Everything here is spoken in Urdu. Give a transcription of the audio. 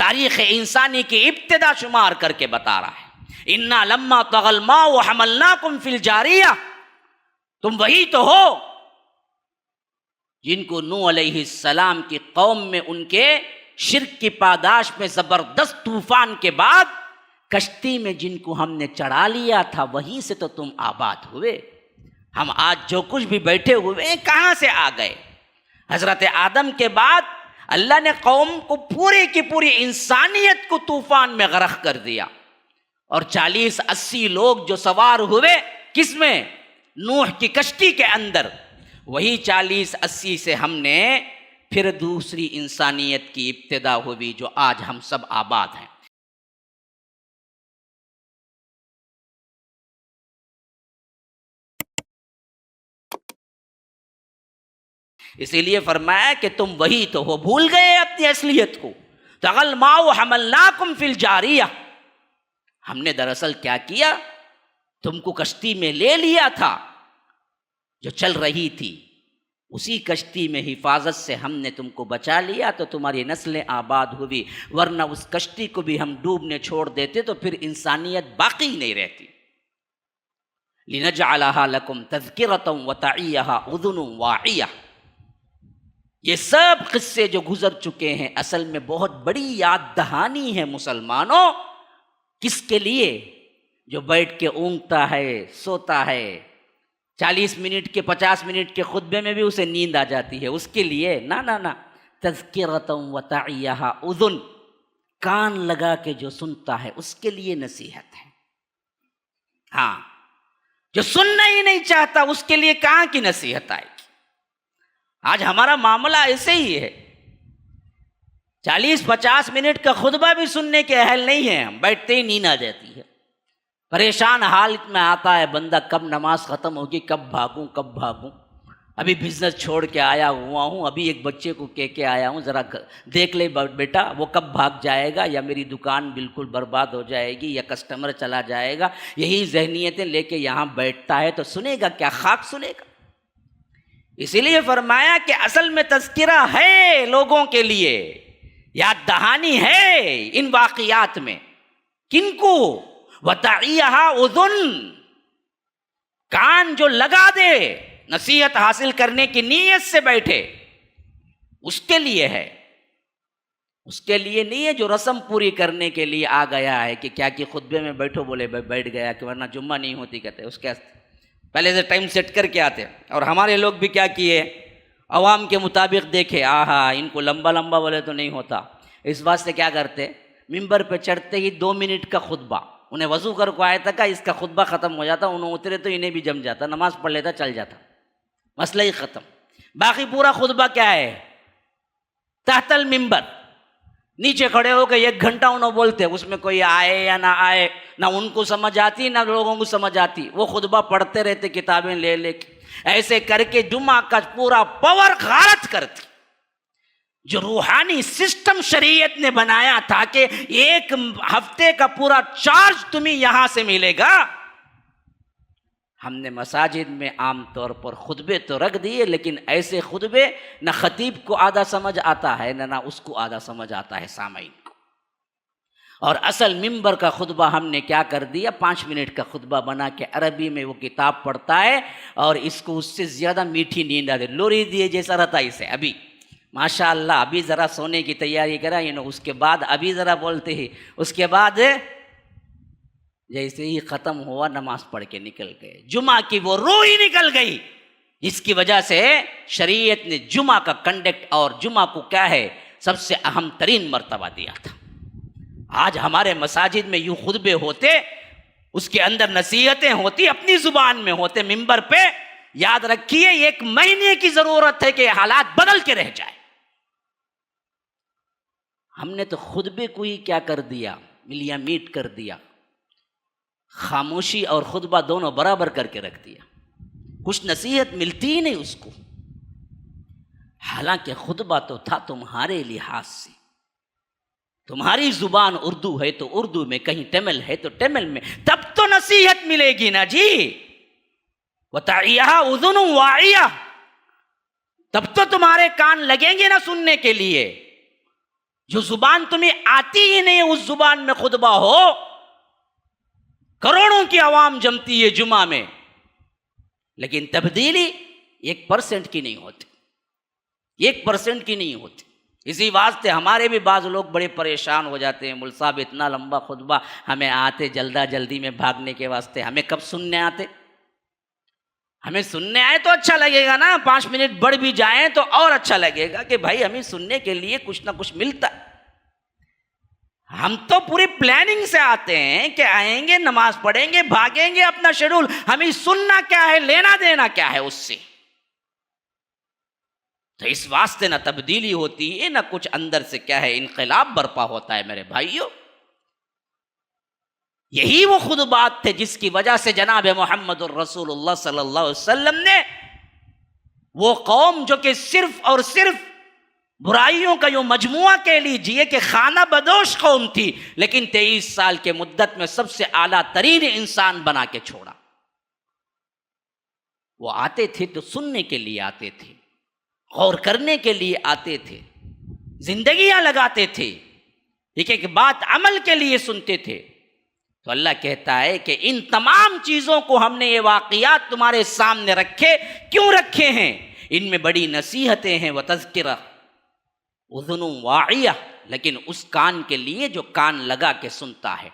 تاریخ انسانی کی ابتدا شمار کر کے بتا رہا ہے. انا لما طغى الماء حملناکم فی الجاریہ، تم وہی تو ہو جن کو نوح علیہ السلام کی قوم میں ان کے شرک کی پاداش میں زبردست طوفان کے بعد کشتی میں جن کو ہم نے چڑھا لیا تھا، وہیں سے تو تم آباد ہوئے. ہم آج جو کچھ بھی بیٹھے ہوئے ہیں کہاں سے آ گئے؟ حضرت آدم کے بعد اللہ نے قوم کو پوری کی پوری انسانیت کو طوفان میں غرق کر دیا، اور 40-80 لوگ جو سوار ہوئے کس میں؟ نوح کی کشتی کے اندر. وہی 40-80 سے ہم نے پھر دوسری انسانیت کی ابتدا ہوئی جو آج ہم سب آباد ہیں. اسی لیے فرمایا کہ تم وہی تو ہو، بھول گئے اپنی اصلیت کو. طغى الماء حملناکم فی الجاریہ، ہم نے دراصل کیا کیا، تم کو کشتی میں لے لیا تھا جو چل رہی تھی، اسی کشتی میں حفاظت سے ہم نے تم کو بچا لیا تو تمہاری نسلیں آباد ہوئی، ورنہ اس کشتی کو بھی ہم ڈوبنے چھوڑ دیتے تو پھر انسانیت باقی نہیں رہتی. لنجعلها لکم تذکرۃ وتعیھا اذن واعیہ. یہ سب قصے جو گزر چکے ہیں اصل میں بہت بڑی یاد دہانی ہے مسلمانوں. کس کے لیے؟ جو بیٹھ کے اونگتا ہے، سوتا ہے، 40 منٹ کے 50 منٹ کے خطبے میں بھی اسے نیند آ جاتی ہے، اس کے لیے نہ. تذکرۃ وتعیھا اذن، کان لگا کے جو سنتا ہے اس کے لیے نصیحت ہے. ہاں، جو سننا ہی نہیں چاہتا اس کے لیے کہاں کی نصیحت آئے گی؟ آج ہمارا معاملہ ایسے ہی ہے، 40-50 منٹ کا خطبہ بھی سننے کے اہل نہیں ہیں ہم، بیٹھتے ہی نیند آ جاتی ہے. پریشان حالت میں آتا ہے بندہ، کب نماز ختم ہوگی، کب بھاگوں. ابھی بزنس چھوڑ کے آیا ہوا ہوں، ابھی ایک بچے کو کہہ کے آیا ہوں ذرا دیکھ لے بیٹا وہ کب بھاگ جائے گا، یا میری دکان بالکل برباد ہو جائے گی، یا کسٹمر چلا جائے گا. یہی ذہنیتیں لے کے یہاں بیٹھتا ہے تو سنے گا کیا؟ خاک سنے گا. اسی لیے فرمایا کہ اصل میں تذکرہ ہے لوگوں کے لیے، یاد دہانی ہے ان واقعات میں. کن کو؟ وتعیھا اذن، کان جو لگا دے نصیحت حاصل کرنے کی نیت سے بیٹھے، اس کے لیے ہے. اس کے لیے نہیں ہے جو رسم پوری کرنے کے لیے آ گیا ہے کہ کیا کہ خطبے میں بیٹھو، بولے بیٹھ گیا کہ ورنہ جمعہ نہیں ہوتی، کہتے اس کے پہلے سے ٹائم سیٹ کر کے آتے. اور ہمارے لوگ بھی کیا کیے، عوام کے مطابق دیکھے، ان کو لمبا بولے تو نہیں ہوتا، اس بات سے کیا کرتے، ممبر پہ چڑھتے ہی 2 منٹ کا خطبہ، انہیں وضو کر کو آیا تھا کہ اس کا خطبہ ختم ہو جاتا، انہوں اترے تو انہیں بھی جم جاتا، نماز پڑھ لیتا، چل جاتا، مسئلہ ہی ختم. باقی پورا خطبہ کیا ہے، تحت المنبر، نیچے کھڑے ہو کے 1 گھنٹہ انہوں بولتے، اس میں کوئی آئے یا نہ آئے، نہ ان کو سمجھ آتی نہ لوگوں کو سمجھ آتی، وہ خطبہ پڑھتے رہتے کتابیں لے کے. ایسے کر کے جمعہ کا پورا پاور غارت کرتی. جو روحانی سسٹم شریعت نے بنایا تھا کہ 1 ہفتے کا پورا چارج تمہیں یہاں سے ملے گا، ہم نے مساجد میں عام طور پر خطبے تو رکھ دیے، لیکن ایسے خطبے نہ خطیب کو آدھا سمجھ آتا ہے نہ اس کو آدھا سمجھ آتا ہے سامعین کو. اور اصل ممبر کا خطبہ ہم نے کیا کر دیا، 5 منٹ کا خطبہ بنا کے عربی میں وہ کتاب پڑھتا ہے، اور اس کو اس سے زیادہ میٹھی نیند آتی، لوری دیے جیسا رہتا اسے. ابھی ماشاءاللہ ابھی ذرا سونے کی تیاری کرا، اس کے بعد ابھی ذرا بولتے ہی، اس کے بعد جیسے ہی ختم ہوا نماز پڑھ کے نکل گئے. جمعہ کی وہ روح ہی نکل گئی. اس کی وجہ سے شریعت نے جمعہ کا کنڈکٹ اور جمعہ کو کیا ہے سب سے اہم ترین مرتبہ دیا تھا. آج ہمارے مساجد میں یوں خطبے ہوتے، اس کے اندر نصیحتیں ہوتی، اپنی زبان میں ہوتے، ممبر پہ. یاد رکھیے 1 مہینے کی ضرورت ہے کہ حالات بدل کے رہ جائے. ہم نے تو خطبے کو ہی کیا کر دیا، ملیاں میٹ کر دیا، خاموشی اور خطبہ دونوں برابر کر کے رکھ دیا. کچھ نصیحت ملتی ہی نہیں اس کو. حالانکہ خطبہ تو تھا تمہارے لحاظ سے، تمہاری زبان اردو ہے تو اردو میں، کہیں تمل ہے تو تمل میں، تب تو نصیحت ملے گی نا جی. وتعیھا اذن واعیہ، تب تو تمہارے کان لگیں گے نا سننے کے لیے. جو زبان تمہیں آتی ہی نہیں اس زبان میں خطبہ ہو، کروڑوں کی عوام جمتی ہے جمعہ میں، لیکن تبدیلی 1% کی نہیں ہوتی، 1% کی نہیں ہوتی۔ اسی واسطے ہمارے بھی بعض لوگ بڑے پریشان ہو جاتے ہیں، مول صاحب اتنا لمبا خطبہ ہمیں آتے جلدی میں بھاگنے کے واسطے، ہمیں کب سننے آتے؟ ہمیں سننے آئے تو اچھا لگے گا نا، 5 منٹ بڑھ بھی جائیں تو اور اچھا لگے گا کہ بھائی ہمیں سننے کے لیے کچھ نہ کچھ ملتا۔ ہم تو پوری پلاننگ سے آتے ہیں کہ آئیں گے، نماز پڑھیں گے، بھاگیں گے اپنا شیڈول، ہمیں سننا کیا ہے، لینا دینا کیا ہے اس سے؟ تو اس واسطے نہ تبدیلی ہوتی ہے، نہ کچھ اندر سے کیا ہے انقلاب برپا ہوتا ہے میرے بھائیوں۔ یہی وہ خطبات تھے جس کی وجہ سے جناب محمد الرسول اللہ صلی اللہ علیہ وسلم نے وہ قوم جو کہ صرف اور صرف برائیوں کا یوں مجموعہ کہہ لیجئے کہ خانہ بدوش قوم تھی، لیکن 23 سال کے مدت میں سب سے اعلیٰ ترین انسان بنا کے چھوڑا۔ وہ آتے تھے تو سننے کے لیے آتے تھے، غور کرنے کے لیے آتے تھے، زندگیاں لگاتے تھے، ایک ایک بات عمل کے لیے سنتے تھے۔ تو اللہ کہتا ہے کہ ان تمام چیزوں کو ہم نے یہ واقعات تمہارے سامنے رکھے، کیوں رکھے ہیں؟ ان میں بڑی نصیحتیں ہیں، وتذکرہ اذن واعیہ، لیکن اس کان کے لیے جو کان لگا کے سنتا ہے۔